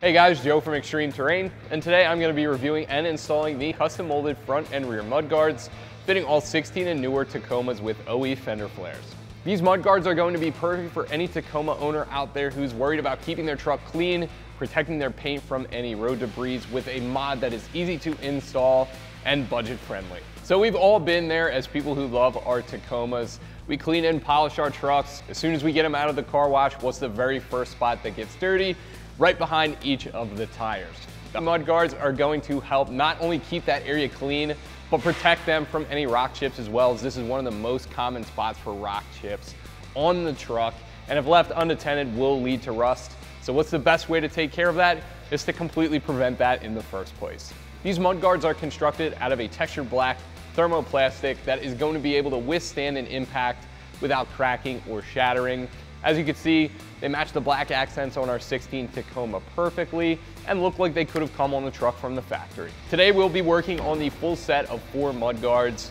Hey guys, Joe from ExtremeTerrain, and today I'm going to be reviewing and installing the custom molded front and rear mudguards fitting all 16 and newer Tacomas with OE fender flares. These mudguards are going to be perfect for any Tacoma owner out there who's worried about keeping their truck clean, protecting their paint from any road debris with a mod that is easy to install and budget friendly. So we've all been there as people who love our Tacomas. We clean and polish our trucks. As soon as we get them out of the car wash, what's the very first spot that gets dirty? Right behind each of the tires. The mud guards are going to help not only keep that area clean, but protect them from any rock chips, as well as this is one of the most common spots for rock chips on the truck, and if left unattended will lead to rust. So what's the best way to take care of that? Is to completely prevent that in the first place. These mud guards are constructed out of a textured black thermoplastic that is going to be able to withstand an impact without cracking or shattering. As you can see, they match the black accents on our 16 Tacoma perfectly and look like they could have come on the truck from the factory. Today we'll be working on the full set of 4 mud guards.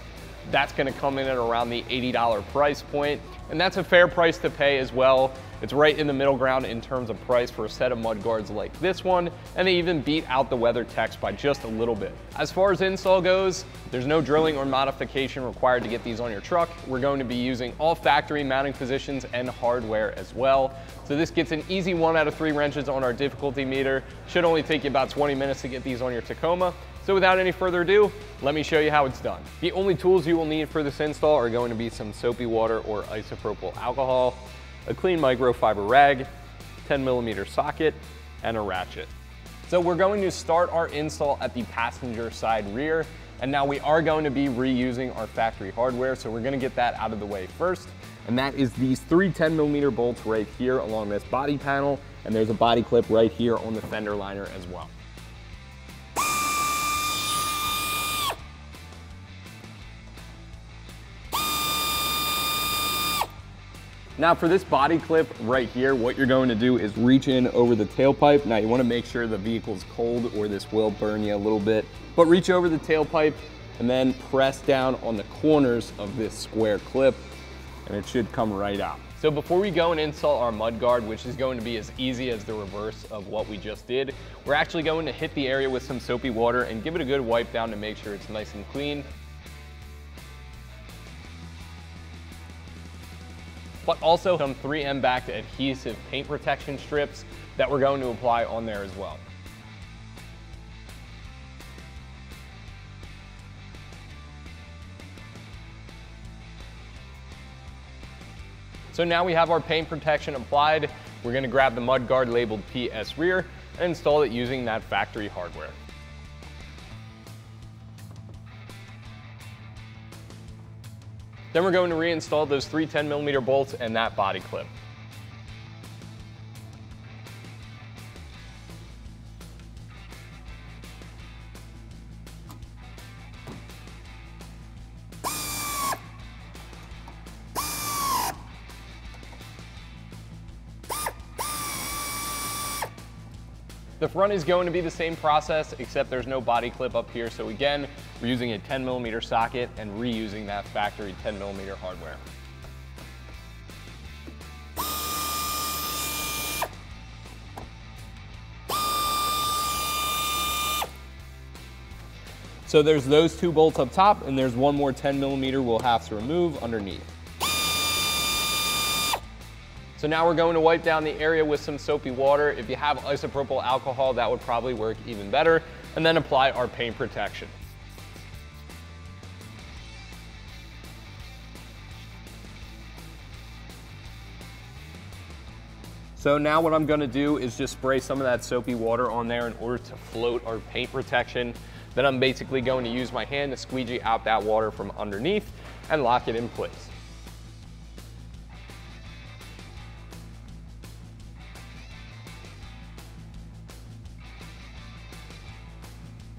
That's going to come in at around the $80 price point, and that's a fair price to pay as well. It's right in the middle ground in terms of price for a set of mud guards like this one, and they even beat out the WeatherTech by just a little bit. As far as install goes, there's no drilling or modification required to get these on your truck. We're going to be using all factory mounting positions and hardware as well. So this gets an easy 1 out of 3 wrenches on our difficulty meter. Should only take you about 20 minutes to get these on your Tacoma. So without any further ado, let me show you how it's done. The only tools you will need for this install are going to be some soapy water or isopropyl alcohol, a clean microfiber rag, 10mm socket, and a ratchet. So we're going to start our install at the passenger side rear, and now we are going to be reusing our factory hardware, so we're going to get that out of the way first. And that is these 3 10mm bolts right here along this body panel, and there's a body clip right here on the fender liner as well. Now for this body clip right here, what you're going to do is reach in over the tailpipe. Now you want to make sure the vehicle's cold or this will burn you a little bit, but reach over the tailpipe and then press down on the corners of this square clip and it should come right out. So before we go and install our mud guard, which is going to be as easy as the reverse of what we just did, we're actually going to hit the area with some soapy water and give it a good wipe down to make sure it's nice and clean. But also some 3M backed adhesive paint protection strips that we're going to apply on there as well. So now we have our paint protection applied. We're going to grab the mud guard labeled PS rear and install it using that factory hardware. Then we're going to reinstall those 3 10mm bolts and that body clip. The front is going to be the same process, except there's no body clip up here. So again, we're using a 10mm socket and reusing that factory 10mm hardware. So there's those 2 bolts up top, and there's one more 10mm we'll have to remove underneath. So now we're going to wipe down the area with some soapy water. If you have isopropyl alcohol, that would probably work even better. And then apply our paint protection. So now what I'm going to do is just spray some of that soapy water on there in order to float our paint protection. Then I'm basically going to use my hand to squeegee out that water from underneath and lock it in place.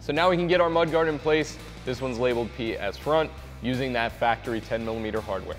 So now we can get our mud guard in place. This one's labeled PS front using that factory 10mm hardware.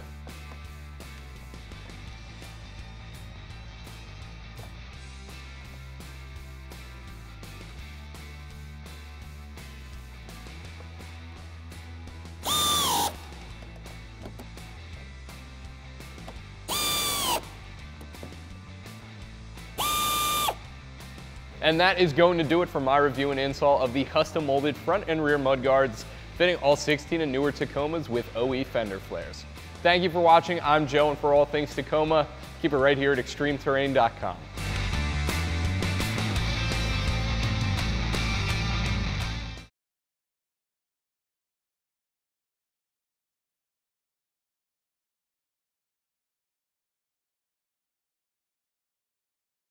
And that is going to do it for my review and install of the custom molded front and rear mudguards fitting all 16 and newer Tacomas with OE fender flares. Thank you for watching. I'm Joe, and for all things Tacoma, keep it right here at ExtremeTerrain.com.